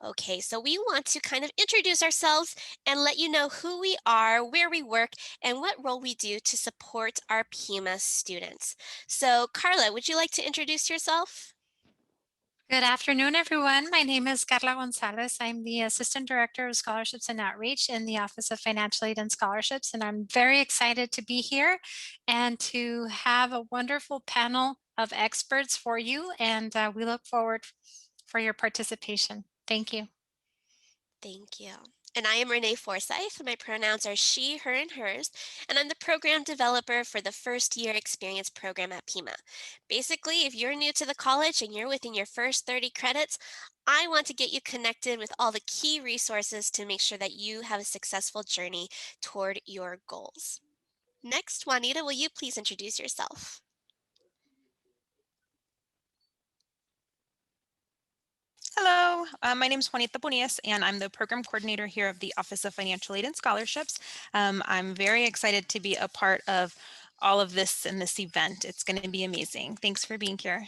Okay, so we want to kind of introduce ourselves and let you know who we are, where we work, and what role we do to support our Pima students. So, Carla, would you like to introduce yourself? Good afternoon, everyone. My name is Carla Gonzalez. I'm the Assistant Director of Scholarships and Outreach in the Office of Financial Aid and Scholarships, and I'm very excited to be here and to have a wonderful panel of experts for you, and we look forward for your participation. Thank you. Thank you. And I am Renee Forsyth. My pronouns are she, her, and hers, and I'm the program developer for the first year experience program at Pima. Basically, if you're new to the college and you're within your first 30 credits, I want to get you connected with all the key resources to make sure that you have a successful journey toward your goals. Next, Juanita, will you please introduce yourself? Hello, my name is Juanita Bonias, and I'm the program coordinator here of the Office of Financial Aid and Scholarships. I'm very excited to be a part of all of this in this event. It's going to be amazing. Thanks for being here.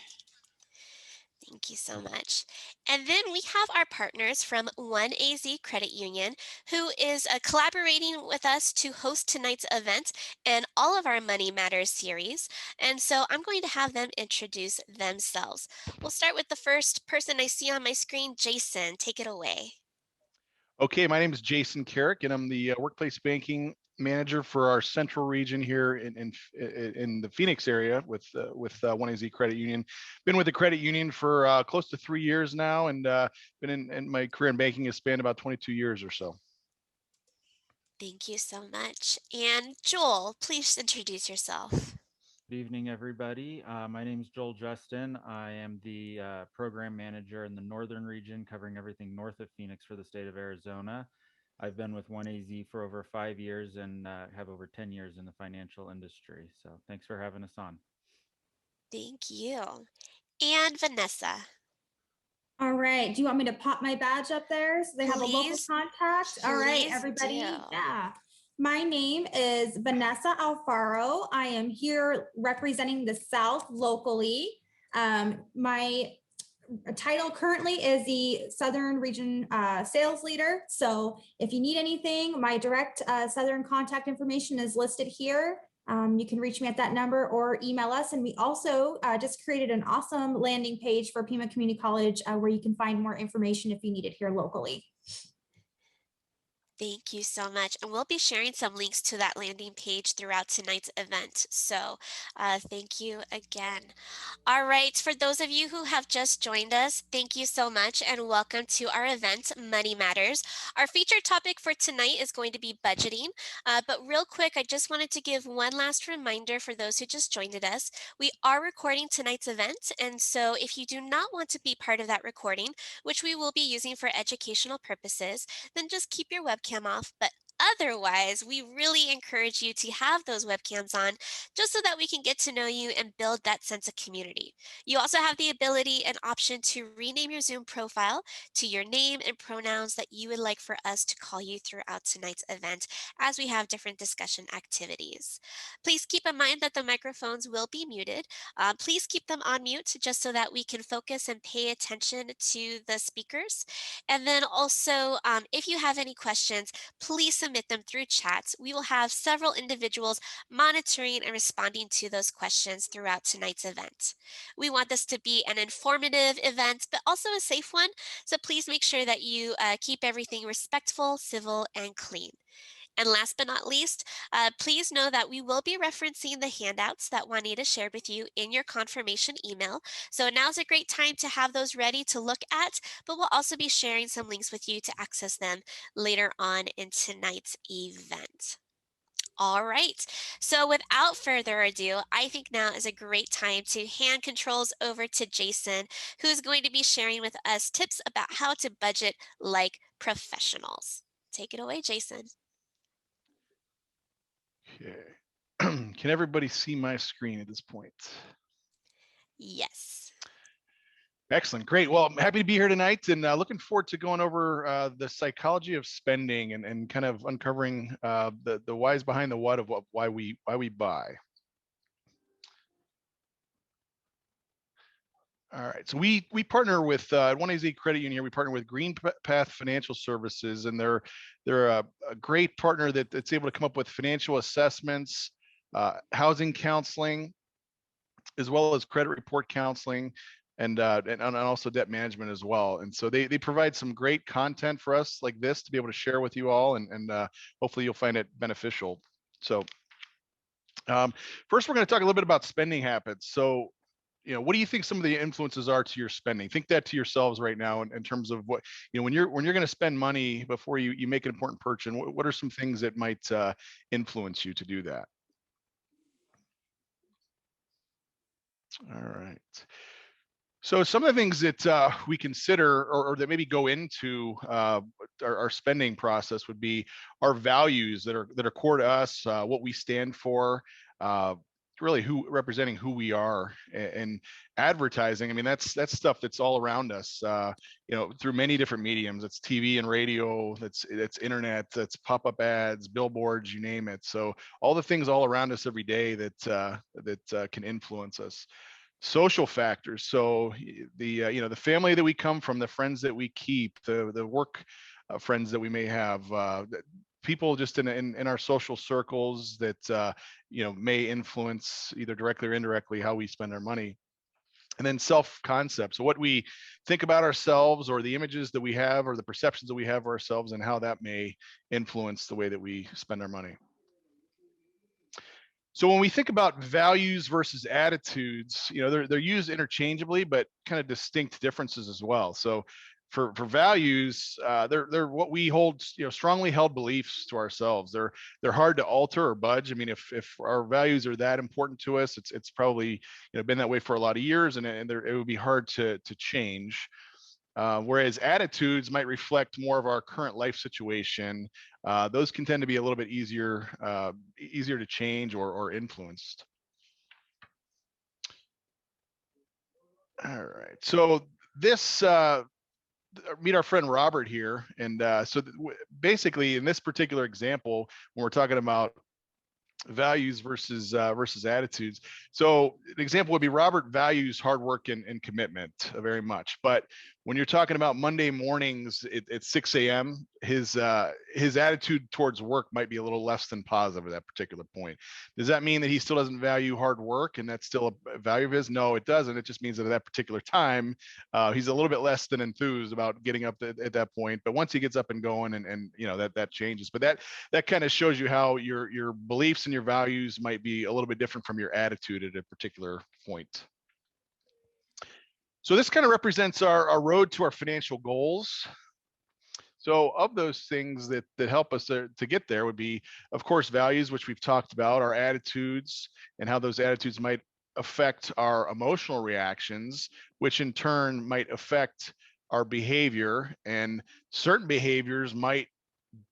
Thank you so much. And then we have our partners from OneAZ Credit Union, who is collaborating with us to host tonight's event and all of our Money Matters series. And so I'm going to have them introduce themselves. We'll start with the first person I see on my screen, Jason. Take it away. Okay, my name is Jason Carrick, and I'm the workplace banking manager for our central region here in the Phoenix area with OneAZ Credit Union. Been with the credit union for close to 3 years now, and been in my career in banking has spanned about 22 years or so. Thank you so much. And Joel, please introduce yourself. Good evening, everybody. My name is Joel Justin. I am the program manager in the northern region, covering everything north of Phoenix for the state of Arizona. I've been with OneAZ for over 5 years and have over 10 years in the financial industry. So thanks for having us on. Thank you. And Vanessa. All right. Do you want me to pop my badge up there so they have a local Please, contact? All right, please everybody. do. Yeah. My name is Vanessa Alfaro. I am here representing the South locally. My title currently is the Southern Region Sales Leader. So if you need anything, my direct Southern contact information is listed here. You can reach me at that number or email us. And we also just created an awesome landing page for Pima Community College where you can find more information if you need it here locally. Thank you so much. And we'll be sharing some links to that landing page throughout tonight's event. So thank you again. All right, for those of you who have just joined us, thank you so much and welcome to our event, Money Matters. Our featured topic for tonight is going to be budgeting. But real quick, I just wanted to give one last reminder for those who just joined us. We are recording tonight's event. And so if you do not want to be part of that recording, which we will be using for educational purposes, then just keep your webcam off. But otherwise, we really encourage you to have those webcams on just so that we can get to know you and build that sense of community. You also have the ability and option to rename your Zoom profile to your name and pronouns that you would like for us to call you throughout tonight's event as we have different discussion activities. Please keep in mind that the microphones will be muted. Please keep them on mute just so that we can focus and pay attention to the speakers. And then also, if you have any questions, please submit them through chats. We will have several individuals monitoring and responding to those questions throughout tonight's event. We want this to be an informative event, but also a safe one. So please make sure that you keep everything respectful, civil, and clean. And last but not least, please know that we will be referencing the handouts that Juanita shared with you in your confirmation email. So now's a great time to have those ready to look at, but we'll also be sharing some links with you to access them later on in tonight's event. All right. So without further ado, I think now is a great time to hand controls over to Jason, who's going to be sharing with us tips about how to budget like professionals. Take it away, Jason. Okay. Can everybody see my screen at this point? Yes. Excellent. Great. Well, I'm happy to be here tonight and looking forward to going over the psychology of spending and kind of uncovering the whys behind the what of why we buy. All right, so we partner with OneAZ Credit Union here. We partner with Green Path Financial Services, and they're a great partner that's able to come up with financial assessments, housing counseling, as well as credit report counseling, and also debt management as well. And so they provide some great content for us like this to be able to share with you all, and hopefully you'll find it beneficial. So first, we're going to talk a little bit about spending habits. So what do you think some of the influences are to your spending? Think that to yourselves right now in terms of what, when you're going to spend money before you make an important purchase. What are some things that might influence you to do that? All right. So some of the things that we consider or that maybe go into our spending process would be our values that are core to us, what we stand for, really representing who we are, and advertising. I mean, that's stuff that's all around us, through many different mediums. It's TV and radio, that's internet, that's pop-up ads, billboards, you name it. So all the things all around us every day that can influence us. Social factors, so the family that we come from, the friends that we keep, the work friends that we may have, people just in our social circles that may influence either directly or indirectly how we spend our money. And then self concept, so what we think about ourselves, or the images that we have, or the perceptions that we have of ourselves, and how that may influence the way that we spend our money. So when we think about values versus attitudes, they're used interchangeably, but kind of distinct differences as well. So for values, they're what we hold, strongly held beliefs to ourselves. They're hard to alter or budge. I mean, if our values are that important to us, it's probably been that way for a lot of years, and it would be hard to change. Whereas attitudes might reflect more of our current life situation. Those can tend to be a little bit easier to change or influenced. All right, so this meet our friend Robert here, and basically in this particular example, when we're talking about values versus attitudes. So an example would be Robert values hard work and commitment very much, but when you're talking about Monday mornings at 6 a.m., his attitude towards work might be a little less than positive at that particular point. Does that mean that he still doesn't value hard work and that's still a value of his? No, it doesn't. It just means that at that particular time, he's a little bit less than enthused about getting up at that point. But once he gets up and going, and that changes. But that kind of shows you how your beliefs and your values might be a little bit different from your attitude at a particular point. So this kind of represents our road to our financial goals. So of those things that help us to get there would be, of course, values, which we've talked about, our attitudes, and how those attitudes might affect our emotional reactions, which in turn might affect our behavior, and certain behaviors might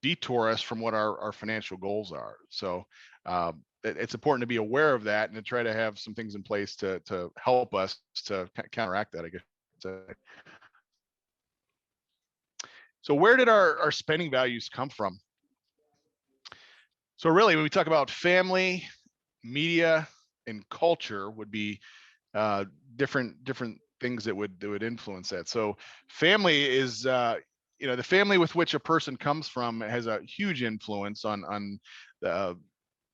detour us from what our financial goals are. So it's important to be aware of that and to try to have some things in place to help us to counteract that, I guess. So where did our spending values come from? So really, when we talk about family, media, and culture, would be different things that would influence that. So family is the family with which a person comes from has a huge influence on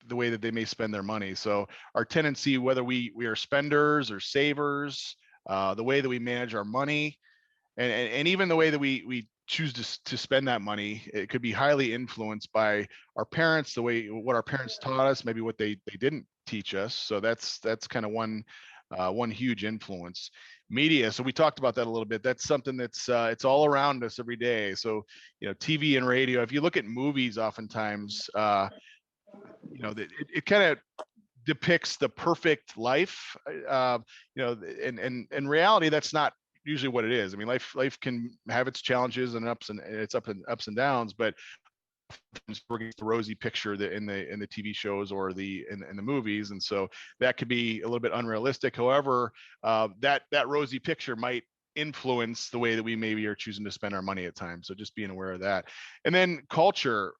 the way that they may spend their money. So our tendency, whether we are spenders or savers, the way that we manage our money, and even the way that we choose to spend that money, it could be highly influenced by our parents, what our parents taught us, maybe what they didn't teach us. So that's kind of one huge influence. Media, so we talked about that a little bit. That's something that's it's all around us every day. So TV and radio. If you look at movies, oftentimes it kind of depicts the perfect life, and in reality, that's not usually what it is. I mean, life can have its challenges and ups and downs, but we're getting the rosy picture that in the TV shows or in the movies, and so that could be a little bit unrealistic. However, that rosy picture might influence the way that we maybe are choosing to spend our money at times. So just being aware of that. And then culture,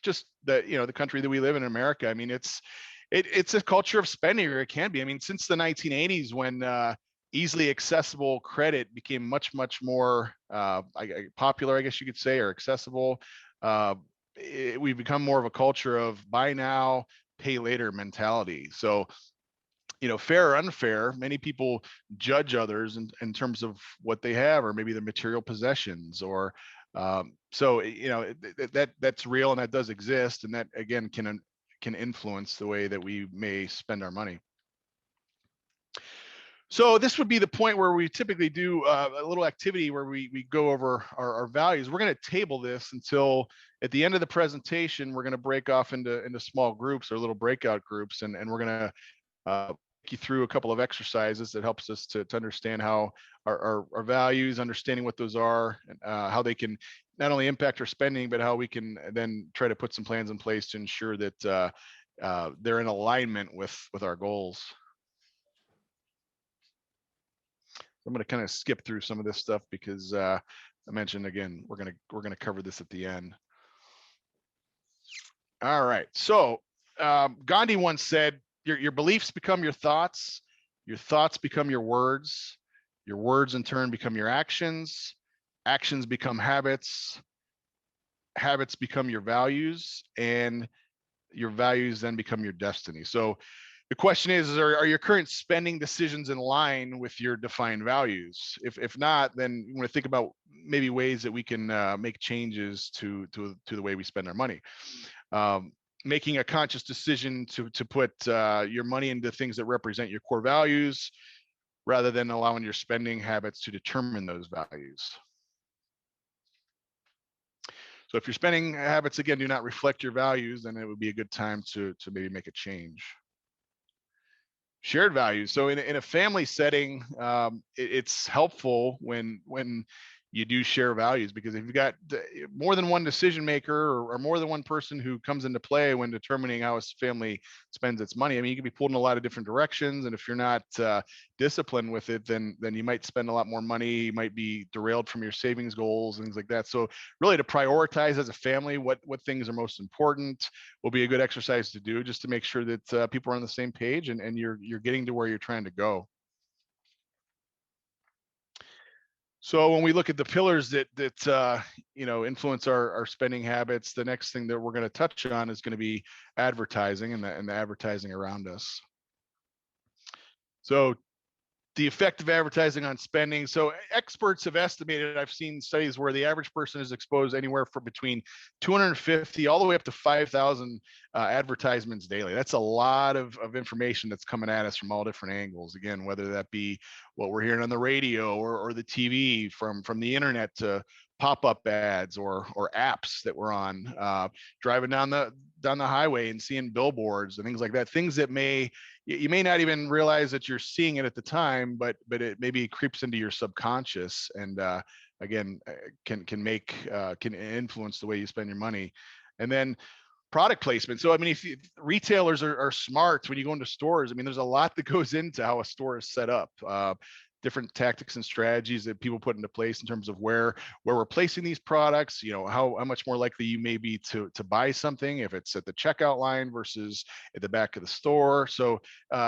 just the country that we live in, America. I mean, it's a culture of spending, or it can be. I mean, since the 1980s, when easily accessible credit became much more popular, I guess you could say, or accessible. We've become more of a culture of buy now, pay later mentality. So, fair or unfair, many people judge others in terms of what they have, or maybe their material possessions, or so that's real, and that does exist, and that again can influence the way that we may spend our money. So this would be the point where we typically do a little activity where we go over our values. We're going to table this until at the end of the presentation. We're going to break off into small groups or little breakout groups, and we're going to take you through a couple of exercises that helps us to understand how our values, understanding what those are, and how they can not only impact our spending, but how we can then try to put some plans in place to ensure that they're in alignment with our goals. I'm going to kind of skip through some of this stuff because I mentioned again we're going to cover this at the end. All right. So Gandhi once said, "Your beliefs become your thoughts become your words in turn become your actions become habits become your values, and your values then become your destiny." So the question is, are your current spending decisions in line with your defined values? If not, then you want to think about maybe ways that we can make changes to the way we spend our money. Making a conscious decision to put your money into things that represent your core values, rather than allowing your spending habits to determine those values. So if your spending habits, again, do not reflect your values, then it would be a good time to maybe make a change. Shared values. So in a family setting, it's helpful when you do share values, because if you've got more than one decision maker, or more than one person who comes into play when determining how a family spends its money, I mean, you can be pulled in a lot of different directions, and if you're not disciplined with it, then you might spend a lot more money. You might be derailed from your savings goals and things like that. So really, to prioritize as a family what things are most important will be a good exercise to do, just to make sure that people are on the same page, and you're getting to where you're trying to go. So when we look at the pillars that influence our spending habits, the next thing that we're going to touch on is going to be advertising and the advertising around us. So the effect of advertising on spending. So experts have estimated, I've seen studies where the average person is exposed anywhere from between 250 all the way up to 5,000 advertisements daily. That's a lot of information that's coming at us from all different angles. Again, whether that be what we're hearing on the radio or the TV, from the internet to pop-up ads or apps that we're on, driving down the highway and seeing billboards and things like that. Things that you may not even realize that you're seeing it at the time, but it maybe creeps into your subconscious, and again can influence the way you spend your money. And then product placement. So I mean, if retailers are smart, when you go into stores, I mean, there's a lot that goes into how a store is set up. Different tactics and strategies that people put into place in terms of where we're placing these products, how much more likely you may be to buy something if it's at the checkout line versus at the back of the store. So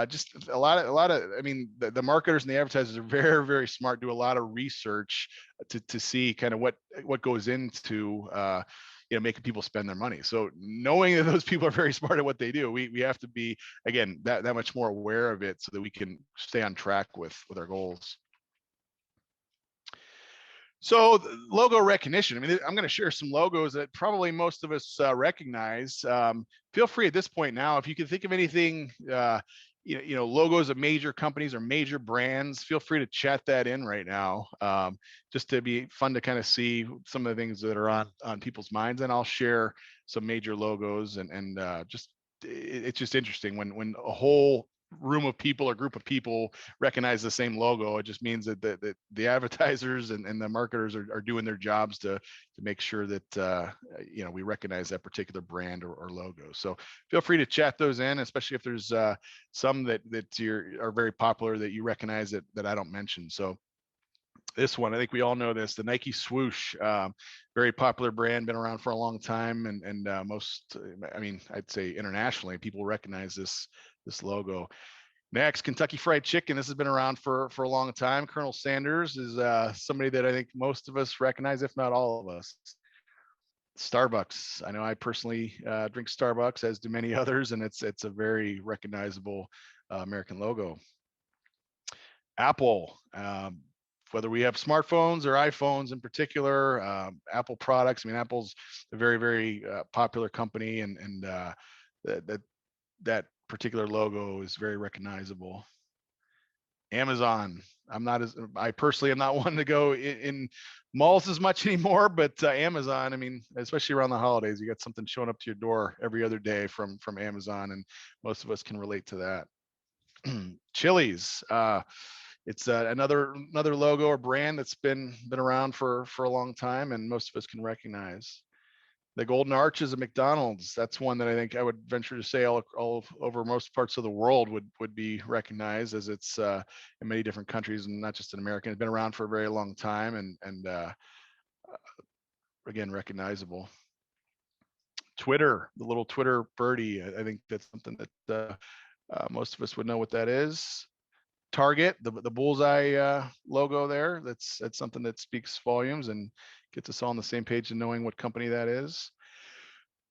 just a lot of, I mean, the marketers and the advertisers are very, very smart, do a lot of research to see kind of what goes into making people spend their money. So knowing that those people are very smart at what they do, we have to be, again, that much more aware of it so that we can stay on track with our goals. So logo recognition. I mean, I'm going to share some logos that probably most of us recognize. Feel free at this point now, if you can think of anything, logos of major companies or major brands, feel free to chat that in right now, just to be fun to kind of see some of the things that are on people's minds. And I'll share some major logos, and it's just interesting when a whole room of people or group of people recognize the same logo. It just means that the advertisers and the marketers are doing their jobs to make sure that we recognize that particular brand or logo. So feel free to chat those in, especially if there's some that are very popular that you recognize that I don't mention. So this one, I think we all know this, the Nike swoosh, very popular brand, been around for a long time, and most, I mean, I'd say internationally, people recognize this logo. Next, Kentucky Fried Chicken. This has been around for a long time. Colonel Sanders is somebody that I think most of us recognize, if not all of us. Starbucks. I know I personally drink Starbucks, as do many others, and it's a very recognizable American logo. Apple. Whether we have smartphones or iPhones in particular, Apple products. I mean, Apple's a very, very popular company, and that particular logo is very recognizable. Amazon. I personally am not one to go in malls as much anymore, but Amazon, I mean, especially around the holidays, you got something showing up to your door every other day from Amazon, and most of us can relate to that. Chili's. It's another logo or brand that's been around for a long time, and most of us can recognize. The Golden Arches of McDonald's. That's one that I think I would venture to say all over most parts of the world would be recognized, as it's in many different countries and not just in America. It's been around for a very long time, and again, recognizable. Twitter, the little Twitter birdie. I think that's something that most of us would know what that is. Target, the bullseye logo there. That's something that speaks volumes and gets us all on the same page and knowing what company that is.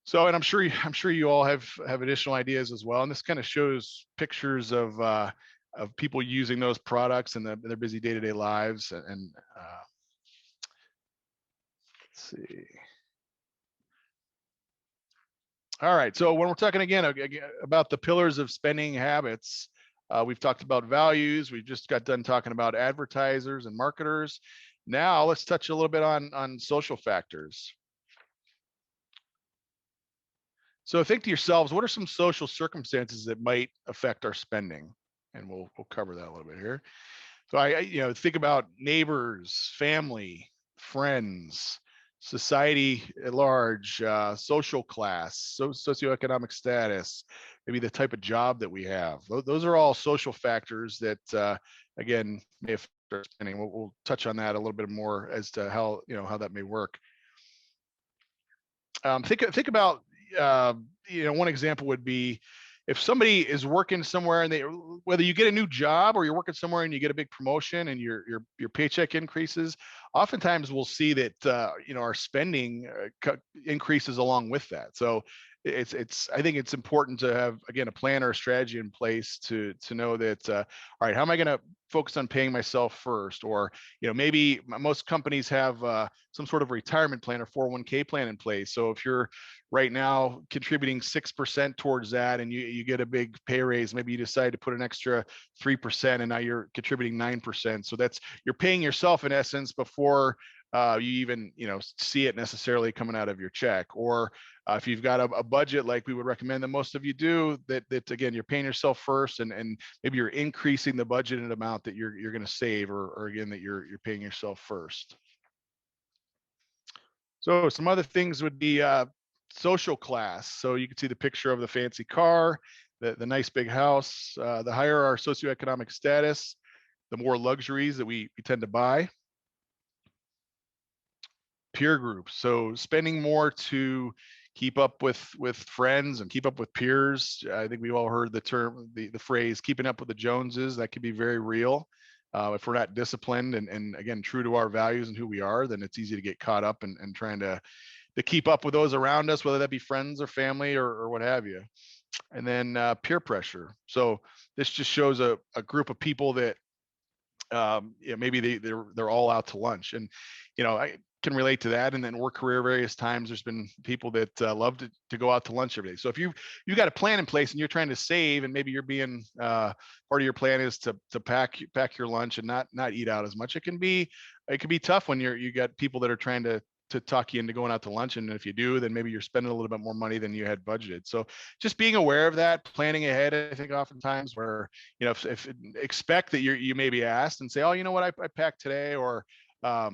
So, and I'm sure you all have additional ideas as well. And this kind of shows pictures of people using those products in their busy day-to-day lives. And let's see. All right. So when we're talking again about the pillars of spending habits, we've talked about values. We've just got done talking about advertisers and marketers. Now let's touch a little bit on social factors. So think to yourselves, what are some social circumstances that might affect our spending? And we'll cover that a little bit here. So I think about neighbors, family, friends, society at large, social class, socioeconomic status, maybe the type of job that we have. Those are all social factors that, again, may affect our spending. We'll touch on that a little bit more as to how that may work. Think about one example would be if somebody is working somewhere and whether you get a new job or you're working somewhere and you get a big promotion and your paycheck increases, oftentimes we'll see that our spending increases along with that. So I think it's important to have, again, a plan or a strategy in place to know that all right, how am I going to focus on paying myself first? Or maybe most companies have some sort of retirement plan or 401k plan in place. So if you're right now contributing 6% towards that and you get a big pay raise, maybe you decide to put an extra 3% and now you're contributing 9%. So you're paying yourself in essence before you even see it necessarily coming out of your check. Or if you've got a budget like we would recommend that most of you do, that again, you're paying yourself first, and maybe you're increasing the budgeted amount that you're going to save, or again, that you're paying yourself first. So some other things would be social class. So you can see the picture of the fancy car, the nice big house. The higher our socioeconomic status, the more luxuries that we tend to buy. Peer groups. So spending more to keep up with friends and keep up with peers. I think we've all heard the phrase keeping up with the Joneses. That could be very real. If we're not disciplined and again, true to our values and who we are, then it's easy to get caught up and trying to keep up with those around us, whether that be friends or family or what have you. And then peer pressure. So this just shows a group of people that maybe they're all out to lunch, and I can relate to that. And then work career various times, there's been people that love to go out to lunch every day. So if you got a plan in place and you're trying to save, and maybe you're being part of your plan is to pack your lunch and not eat out as much, it can be tough when you got people that are trying to talk you into going out to lunch. And if you do, then maybe you're spending a little bit more money than you had budgeted. So just being aware of that, planning ahead, I think oftentimes where, if expect that you may be asked and say, oh, you know what, I packed today, or, oh,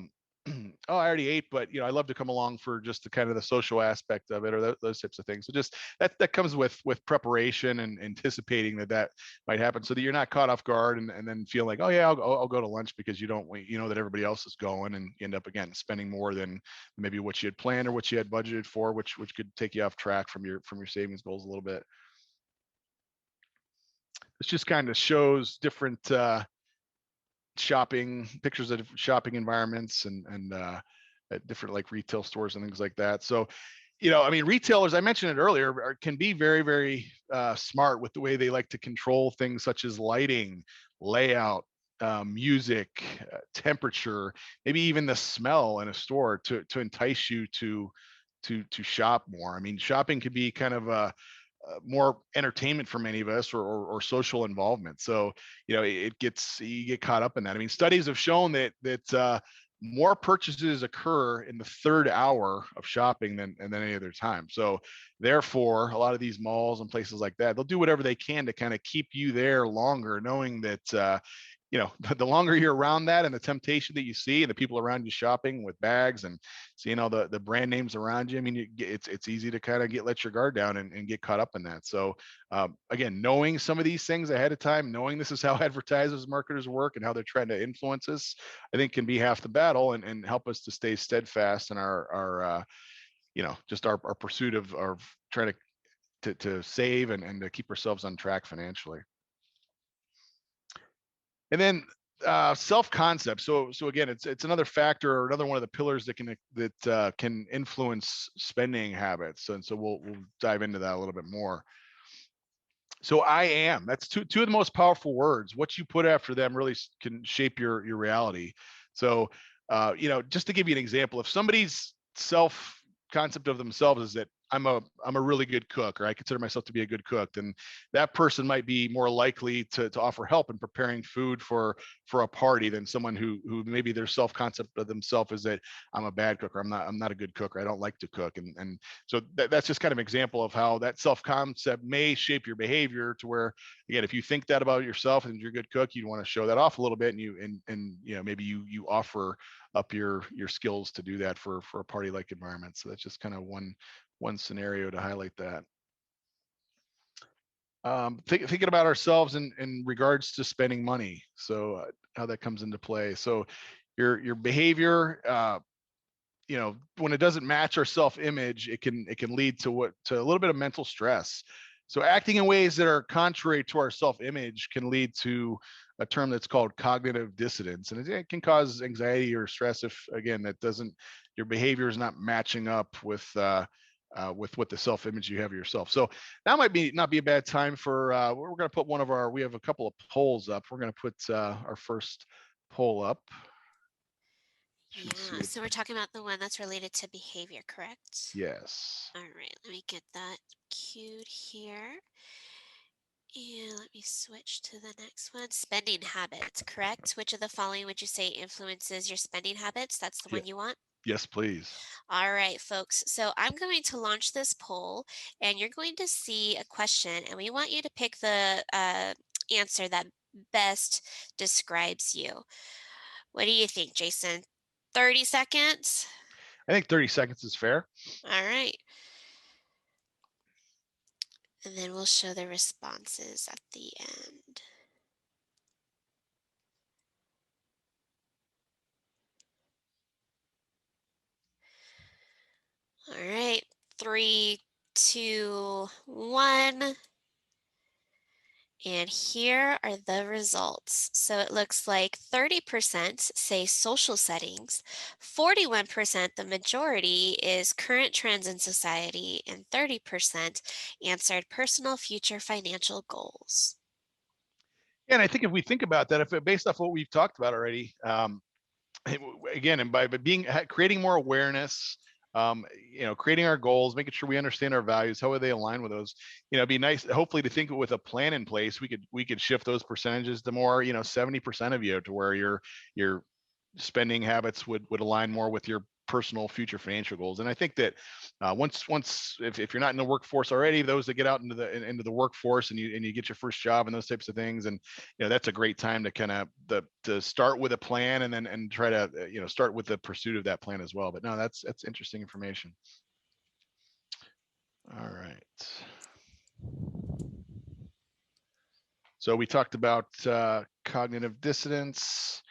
I already ate, but I love to come along for just the kind of the social aspect of it, or those types of things. So just that comes with preparation and anticipating that might happen, so that you're not caught off guard and then feel like, oh yeah, I'll go to lunch, because you don't that everybody else is going, and you end up again spending more than maybe what you had planned or what you had budgeted for, which could take you off track from your savings goals a little bit. This just kind of shows different shopping pictures of shopping environments and at different like retail stores and things like that. So, I mean, retailers, I mentioned it earlier, can be very, very smart with the way they like to control things such as lighting, layout, music, temperature, maybe even the smell in a store to entice you to shop more. I mean, shopping could be kind of a more entertainment for many of us or social involvement. So, you get caught up in that. I mean, studies have shown that more purchases occur in the third hour of shopping than any other time. So therefore, a lot of these malls and places like that, they'll do whatever they can to kind of keep you there longer, knowing that the longer you're around that and the temptation that you see and the people around you shopping with bags and seeing all the brand names around you, I mean, it's easy to kind of let your guard down and get caught up in that. So again, knowing some of these things ahead of time, knowing this is how advertisers, marketers work and how they're trying to influence us, I think can be half the battle and help us to stay steadfast in our just our pursuit of trying to save and to keep ourselves on track financially. And then self-concept. So again, it's another factor or another one of the pillars that can influence spending habits. And so we'll dive into that a little bit more. So that's two of the most powerful words. What you put after them really can shape your reality. So just to give you an example, if somebody's self concept of themselves is that I'm a really good cook, or I consider myself to be a good cook, then that person might be more likely to offer help in preparing food for a party than someone who maybe their self concept of themselves is that I'm a bad cook, or I'm not a good cook, or I don't like to cook. And so that's just kind of an example of how that self concept may shape your behavior to where, again, if you think that about yourself and you're a good cook, you want to show that off a little bit, and maybe you offer up your skills to do that for a party like environment. So that's just kind of one scenario to highlight that. Thinking about ourselves in regards to spending money. So how that comes into play. So your behavior, when it doesn't match our self-image, it can lead to a little bit of mental stress. So acting in ways that are contrary to our self-image can lead to a term that's called cognitive dissonance, and it can cause anxiety or stress if, again, your behavior is not matching up with what the self-image you have of yourself. So that might not be a bad time for we're going to put we have a couple of polls up. We're going to put our first poll up. Yeah, so we're talking about the one that's related to behavior, correct? Yes. All right, let me get that queued here. And let me switch to the next one. Spending habits, correct? Which of the following would you say influences your spending habits? That's the one you want? Yes, please. All right, folks. So I'm going to launch this poll, and you're going to see a question, and we want you to pick the answer that best describes you. What do you think, Jason? 30 seconds? I think 30 seconds is fair. All right. And then we'll show the responses at the end. All right, 3, 2, 1. And here are the results. So it looks like 30% say social settings, 41%, the majority, is current trends in society, and 30% answered personal future financial goals. Yeah, and I think if we think about that, based off what we've talked about already, again, and by creating more awareness, creating our goals, making sure we understand our values, how they align with those, it'd be nice, hopefully, to think with a plan in place, we could shift those percentages to more, 70% of you, to where your spending habits would align more with your personal future financial goals. And I think that once if you're not in the workforce already, those that get out into the workforce and you get your first job and those types of things, and that's a great time to kind of to start with a plan and try to start with the pursuit of that plan as well. But no, that's interesting information. All right. So we talked about cognitive dissonance.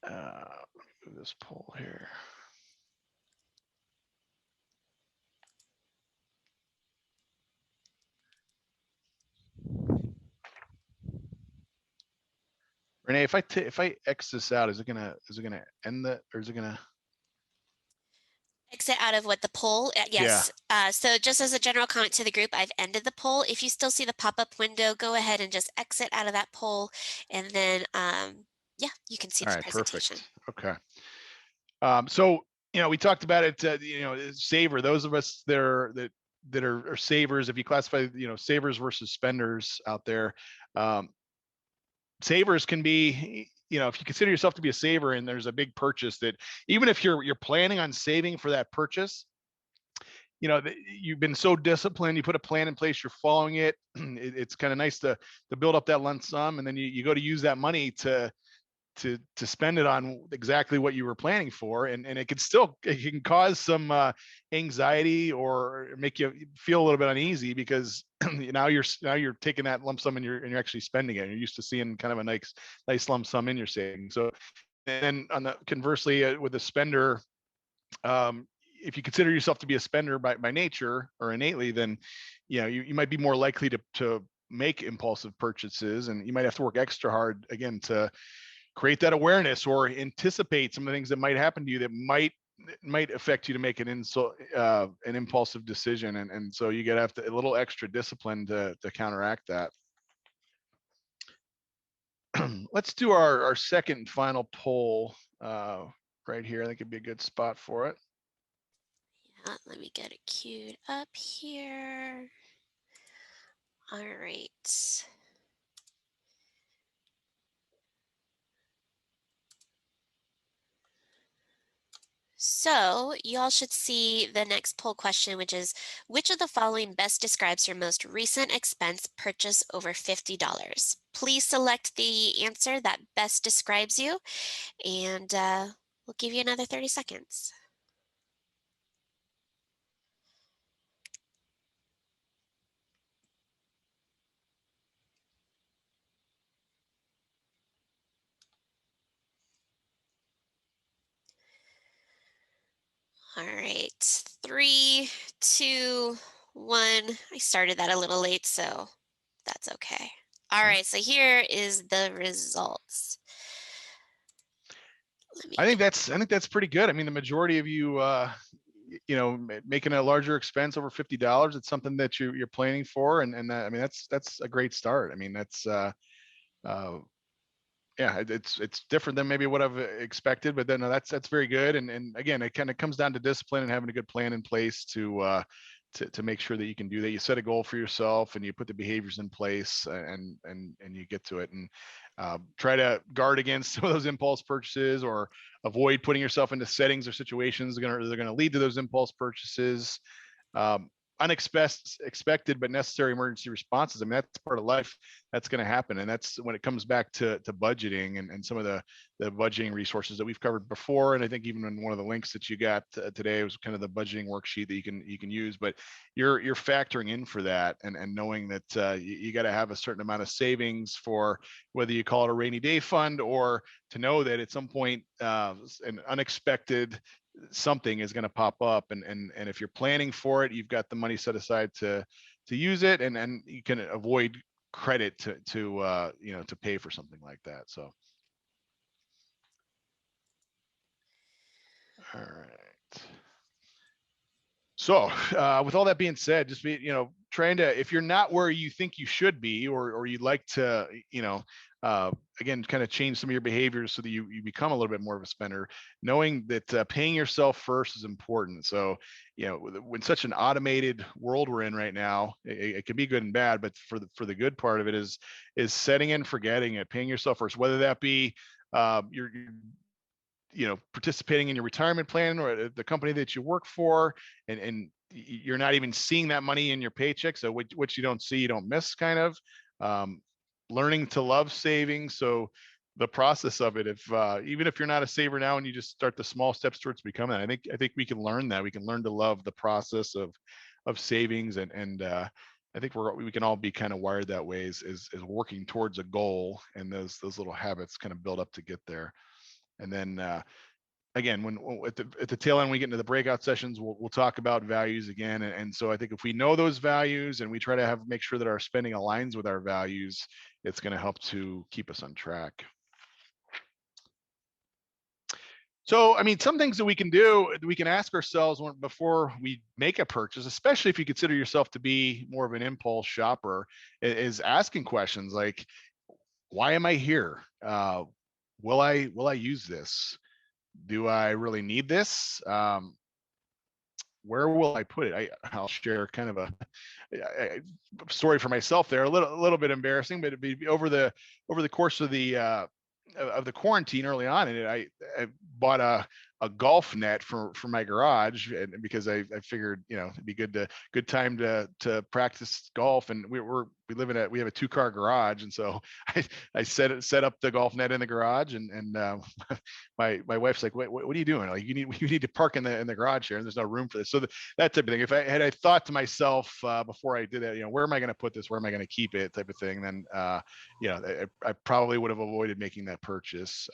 This poll here. Renee, if I X this out, is it gonna end the, or is it gonna? Exit out of what, the poll? Yeah. Yes. So just as a general comment to the group, I've ended the poll. If you still see the pop-up window, go ahead and just exit out of that poll, and then yeah, you can see All the right. presentation. Perfect. Okay. So we talked about it. Saver. Those of us that are savers. If you classify savers versus spenders out there, savers can be, if you consider yourself to be a saver and there's a big purchase that, even if you're planning on saving for that purchase, you've been so disciplined, you put a plan in place, you're following it. It's kind of nice to build up that lump sum, and then you go to use that money to spend it on exactly what you were planning for, and it can cause some anxiety or make you feel a little bit uneasy, because now you're taking that lump sum and you're actually spending it. You're used to seeing kind of a nice lump sum in your savings. So, and then conversely, with a spender, if you consider yourself to be a spender by nature or innately, then you might be more likely to make impulsive purchases, and you might have to work extra hard again to create that awareness or anticipate some of the things that might happen to you that might affect you to make an impulsive decision. And so you gotta have a little extra discipline to counteract that. Let's do our second and final poll right here. I think it'd be a good spot for it. Yeah, let me get it queued up here. All right. So you all should see the next poll question, which is, which of the following best describes your most recent expense purchase over $50? Please select the answer that best describes you, and we'll give you another 30 seconds. All right, 3, 2, 1. I started that a little late, so that's okay. All right, so here is the results. I think that's pretty good. I mean, the majority of you, making a larger expense over $50, it's something that you're planning for, and I mean, that's a great start. I mean, that's yeah, it's different than maybe what I've expected, but then that's very good. And again, it kind of comes down to discipline and having a good plan in place to make sure that you can do that. You set a goal for yourself and you put the behaviors in place, and you get to it, and try to guard against some of those impulse purchases, or avoid putting yourself into settings or situations that are going to lead to those impulse purchases. um, Unexpected but necessary emergency responses. I mean, that's part of life. That's going to happen, and that's when it comes back to budgeting and some of the budgeting resources that we've covered before. And I think even in one of the links that you got today was kind of the budgeting worksheet that you can use. But you're factoring in for that, and knowing that you got to have a certain amount of savings for, whether you call it a rainy day fund, or to know that at some point an unexpected something is going to pop up, and if you're planning for it, you've got the money set aside to use it, and you can avoid credit to to pay for something like that. So all right. So with all that being said, just be trying to, if you're not where you think you should be, or you'd like to again, kind of change some of your behaviors so that you become a little bit more of a spender, knowing that paying yourself first is important. So when such an automated world we're in right now, it can be good and bad, but for the good part of it is setting and forgetting it, paying yourself first, whether that be you're participating in your retirement plan or the company that you work for, and you're not even seeing that money in your paycheck. So what you don't see, you don't miss, kind of. Learning to love saving. So the process of it, if even if you're not a saver now and you just start the small steps towards becoming that, I think we can learn that. We can learn to love the process of savings, and I think we can all be kind of wired that way, is working towards a goal, and those little habits kind of build up to get there. And then again, when at the tail end, we get into the breakout sessions, we'll talk about values again. And so I think if we know those values and we try to make sure that our spending aligns with our values, it's going to help to keep us on track. So, I mean, some things that we can do, we can ask ourselves before we make a purchase, especially if you consider yourself to be more of an impulse shopper, is asking questions like, "Why am I here? Will I use this? Do I really need this? Where will I put it?" I'll share kind of a story for myself there, a little bit embarrassing, but it'd be over the course of the quarantine early on, and I bought a golf net for my garage, and because I figured, it'd be good time to practice golf, and we have a 2-car garage, and so I set up the golf net in the garage, and my wife's like, what are you doing? Like, you need to park in the garage here, and there's no room for this. So that type of thing. If I thought to myself before I did that, where am I going to put this? Where am I going to keep it? Type of thing. Then I probably would have avoided making that purchase.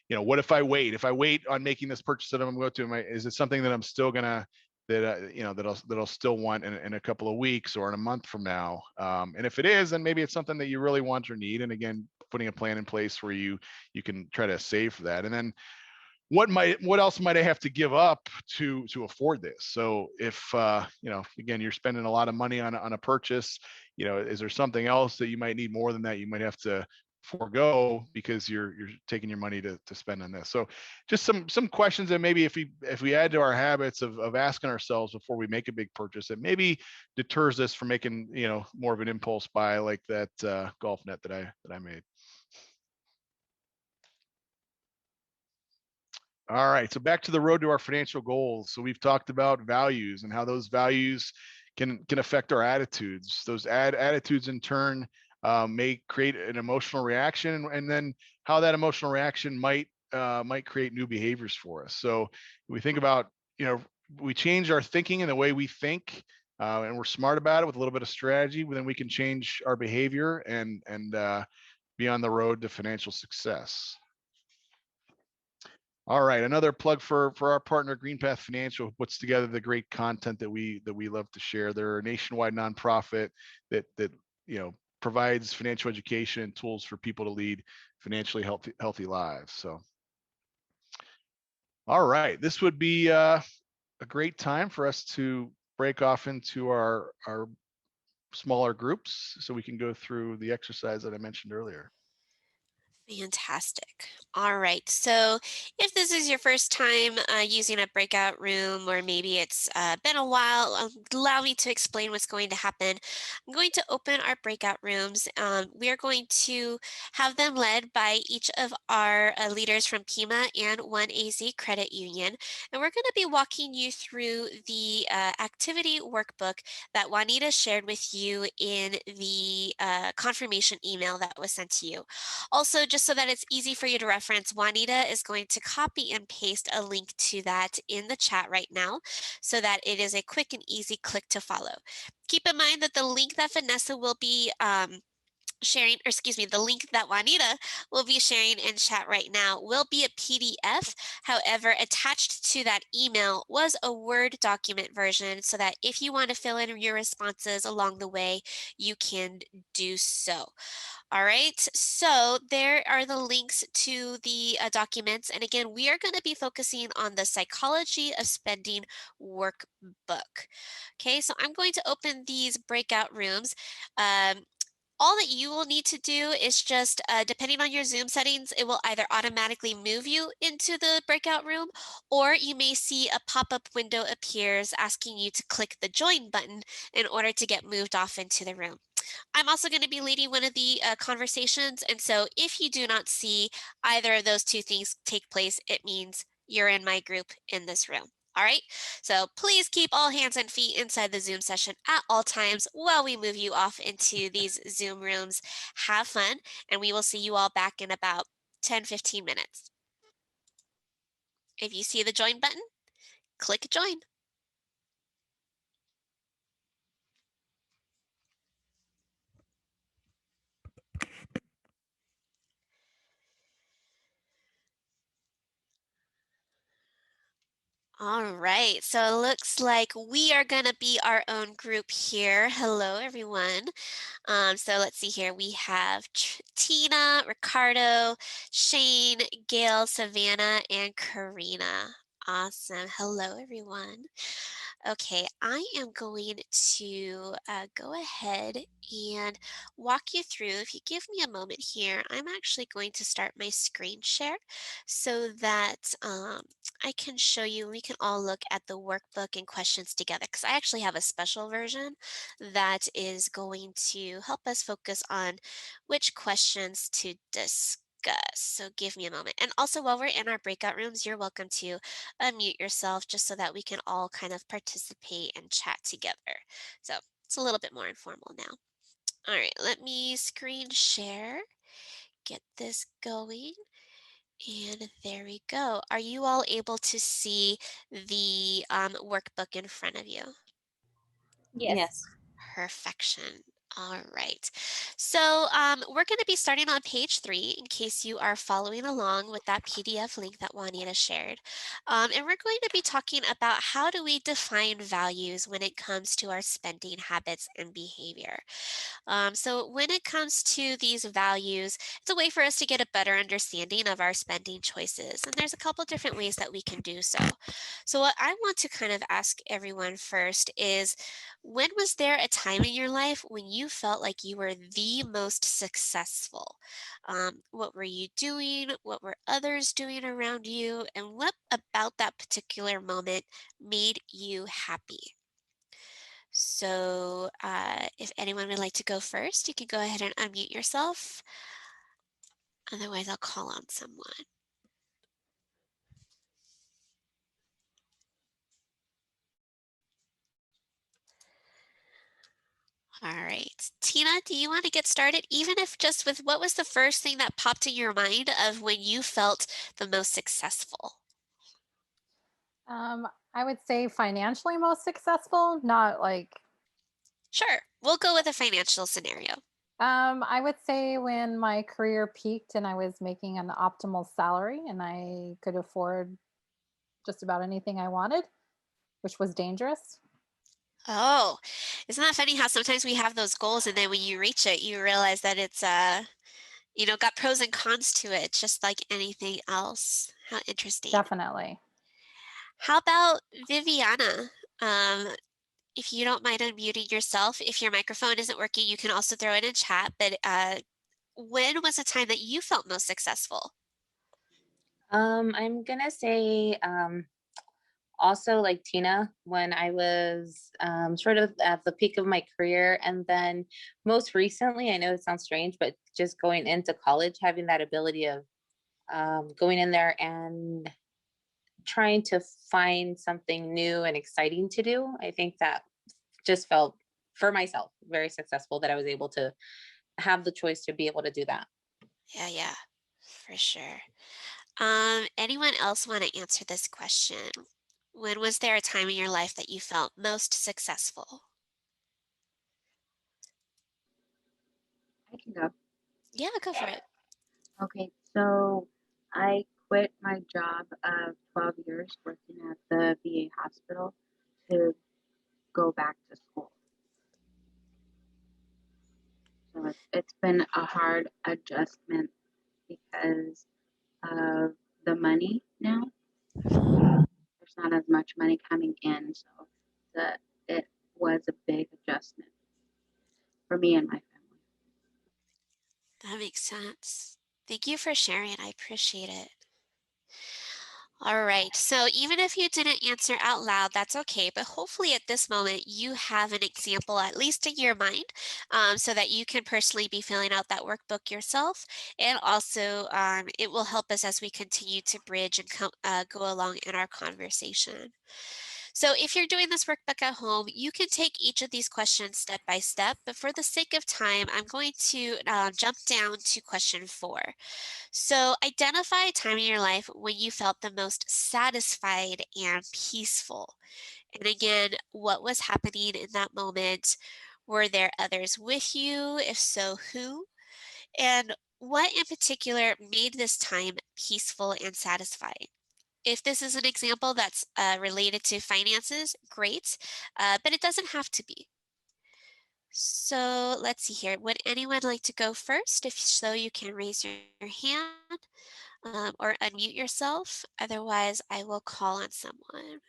What if I wait? If I wait on making this purchase that I'm going to, is it something that I'm still gonna that I'll still want in a couple of weeks or in a month from now? And if it is, then maybe it's something that you really want or need. And again, putting a plan in place where you can try to save for that. And then what else might I have to give up to afford this? So if again, you're spending a lot of money on a purchase, is there something else that you might need more than that you might have to forego because you're taking your money to spend on this? So just some questions that maybe if we add to our habits of asking ourselves before we make a big purchase, it maybe deters us from making more of an impulse buy like that golf net that I made. All right, so back to the road to our financial goals. So we've talked about values and how those values can affect our attitudes. Those attitudes in turn may create an emotional reaction, and then how that emotional reaction might create new behaviors for us. So we think about, we change our thinking and the way we think, and we're smart about it with a little bit of strategy, then we can change our behavior and be on the road to financial success. All right, another plug for our partner GreenPath Financial, who puts together the great content that we love to share. They're a nationwide nonprofit that provides financial education and tools for people to lead financially healthy lives. So, all right, this would be a great time for us to break off into our smaller groups so we can go through the exercise that I mentioned earlier. Fantastic. All right. So if this is your first time using a breakout room, or maybe it's been a while, allow me to explain what's going to happen. I'm going to open our breakout rooms. We are going to have them led by each of our leaders from Pima and OneAZ Credit Union. And we're going to be walking you through the activity workbook that Juanita shared with you in the confirmation email that was sent to you. Also, just so that it's easy for you to reference, Juanita is going to copy and paste a link to that in the chat right now so that it is a quick and easy click to follow. Keep in mind that the link that Vanessa will be sharing, or excuse me, the link that Juanita will be sharing in chat right now will be a PDF. However, attached to that email was a Word document version so that if you want to fill in your responses along the way, you can do so. All right, so there are the links to the documents. And again, we are going to be focusing on the Psychology of Spending workbook. Okay, so I'm going to open these breakout rooms. All that you will need to do is just, depending on your Zoom settings, it will either automatically move you into the breakout room, or you may see a pop-up window appears asking you to click the join button in order to get moved off into the room. I'm also going to be leading one of the conversations, and so if you do not see either of those two things take place, it means you're in my group in this room. All right, so please keep all hands and feet inside the Zoom session at all times while we move you off into these Zoom rooms. Have fun, and we will see you all back in about 10-15 minutes. If you see the join button, click join. All right, so it looks like we are going to be our own group here. Hello, everyone. So let's see here. We have Tina, Ricardo, Shane, Gail, Savannah, and Karina. Awesome. Hello, everyone. Okay, I am going to go ahead and walk you through. If you give me a moment here, I'm actually going to start my screen share so that I can show you, we can all look at the workbook and questions together because I actually have a special version that is going to help us focus on which questions to discuss. So give me a moment. And also while we're in our breakout rooms, you're welcome to unmute yourself just so that we can all kind of participate and chat together. So it's a little bit more informal now. All right, let me screen share, get this going. And there we go. Are you all able to see the workbook in front of you? Yes. Perfection. All right. So we're going to be starting on page 3 in case you are following along with that PDF link that Juanita shared. And we're going to be talking about how do we define values when it comes to our spending habits and behavior. So when it comes to these values, it's a way for us to get a better understanding of our spending choices. And there's a couple different ways that we can do so. So what I want to kind of ask everyone first is, when was there a time in your life when you felt like you were the most successful? What were you doing? What were others doing around you? And what about that particular moment made you happy? So if anyone would like to go first, you can go ahead and unmute yourself. Otherwise, I'll call on someone. All right. Tina, do you want to get started? Even if just with what was the first thing that popped in your mind of when you felt the most successful? I would say financially most successful, not like, Sure. We'll go with a financial scenario. I would say when my career peaked and I was making an optimal salary and I could afford just about anything I wanted, which was dangerous. Oh, isn't that funny how sometimes we have those goals and then when you reach it, you realize that it's got pros and cons to it, just like anything else. How interesting. Definitely. How about Viviana? If you don't mind unmuting yourself, if your microphone isn't working, you can also throw it in chat. But when was a time that you felt most successful? I'm gonna say also like Tina, when I was sort of at the peak of my career, and then most recently, I know it sounds strange, but just going into college, having that ability of going in there and trying to find something new and exciting to do. I think that just felt for myself very successful that I was able to have the choice to be able to do that. Yeah, for sure. Anyone else want to answer this question? When was there a time in your life that you felt most successful? I can go. Yeah, go for it. Okay, so I quit my job of 12 years working at the VA hospital to go back to school. So it's been a hard adjustment because of the money now. There's not as much money coming in, so it was a big adjustment for me and my family. That makes sense. Thank you for sharing. I appreciate it. All right, so even if you didn't answer out loud, that's okay. But hopefully at this moment, you have an example, at least in your mind, so that you can personally be filling out that workbook yourself. And also, it will help us as we continue to bridge and go along in our conversation. So if you're doing this workbook at home, you can take each of these questions step by step. But for the sake of time, I'm going to jump down to question 4. So identify a time in your life when you felt the most satisfied and peaceful. And again, what was happening in that moment? Were there others with you? If so, who? And what in particular made this time peaceful and satisfying? if this is an example that's related to finances, great, but it doesn't have to be. So let's see here. Would anyone like to go first? If so, you can raise your hand or unmute yourself. Otherwise, I will call on someone.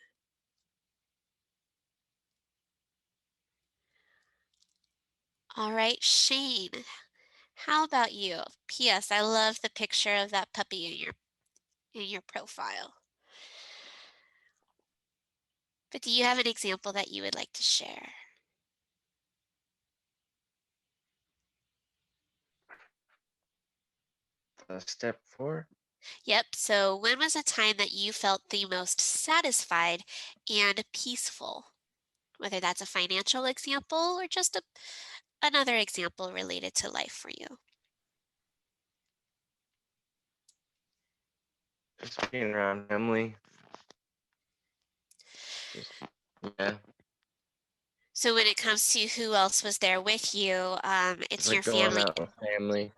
All right, Shane, how about you? P.S. I love the picture of that puppy in your profile. But do you have an example that you would like to share? Step 4. Yep. So when was a time that you felt the most satisfied and peaceful? Whether that's a financial example or just another example related to life for you. Just being around family. Yeah. So when it comes to who else was there with you, it's Just your like going family. out with family.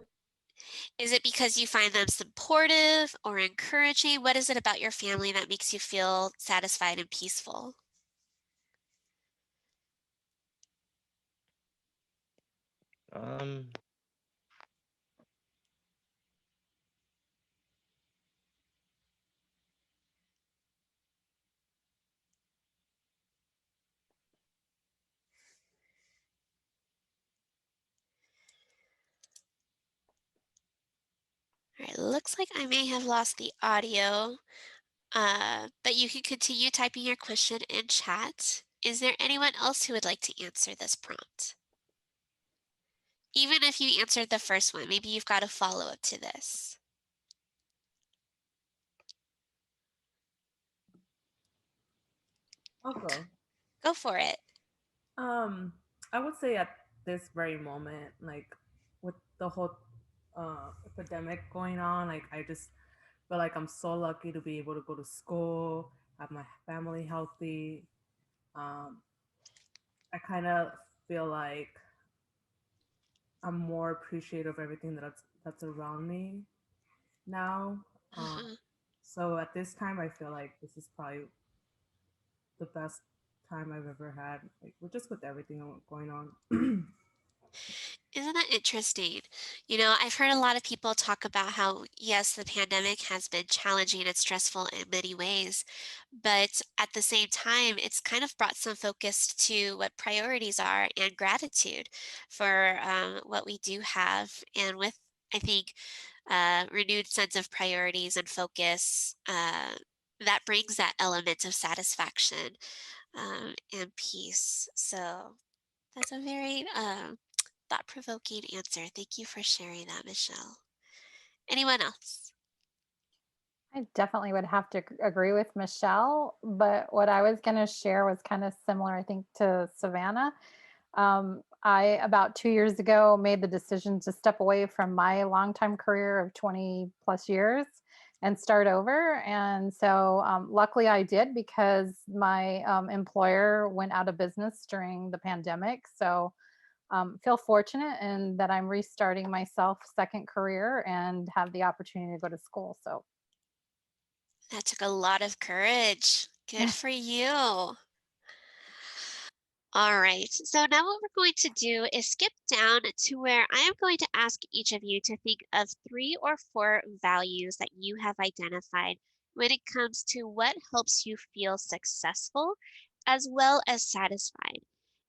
Is it because you find them supportive or encouraging? What is it about your family that makes you feel satisfied and peaceful? Um, All right, looks like I may have lost the audio, but you can continue typing your question in chat. Is there anyone else who would like to answer this prompt? Even if you answered the first one, maybe you've got a follow-up to this. I'll go. Go for it. I would say at this very moment, like with the whole epidemic going on, like I just feel like I'm so lucky to be able to go to school, have my family healthy. I kind of feel like I'm more appreciative of everything that's around me now. Uh-huh. So at this time, I feel like this is probably the best time I've ever had, like just with everything going on. Isn't that interesting? You know, I've heard a lot of people talk about how, yes, the pandemic has been challenging and stressful in many ways, but at the same time, it's kind of brought some focus to what priorities are and gratitude for what we do have. And with, I think, renewed sense of priorities and focus, that brings that element of satisfaction and peace. So that's a very thought-provoking answer. Thank you for sharing that, Michelle. Anyone else? I definitely would have to agree with Michelle, but what I was going to share was kind of similar, I think, to Savannah. I, about 2 years ago, made the decision to step away from my longtime career of 20 plus years and start over. And so, luckily, I did because my employer went out of business during the pandemic. So, feel fortunate in that I'm restarting my second career and have the opportunity to go to school. So, That took a lot of courage. Good for you. All right, so now what we're going to do is skip down to where I am going to ask each of you to think of 3 or 4 values that you have identified when it comes to what helps you feel successful as well as satisfied.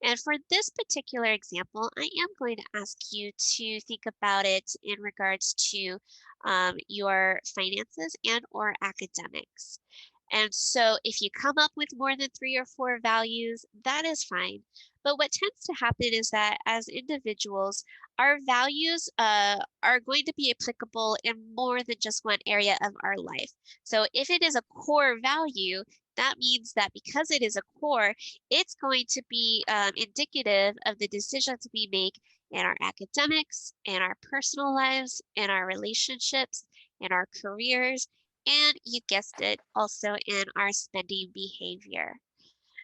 And for this particular example, I am going to ask you to think about it in regards to your finances and or academics. And so if you come up with more than 3 or 4 values, that is fine. But what tends to happen is that as individuals, our values are going to be applicable in more than just one area of our life. So if it is a core value, that means that because it is a core, it's going to be indicative of the decisions we make in our academics, in our personal lives, in our relationships, in our careers, and you guessed it, also in our spending behavior.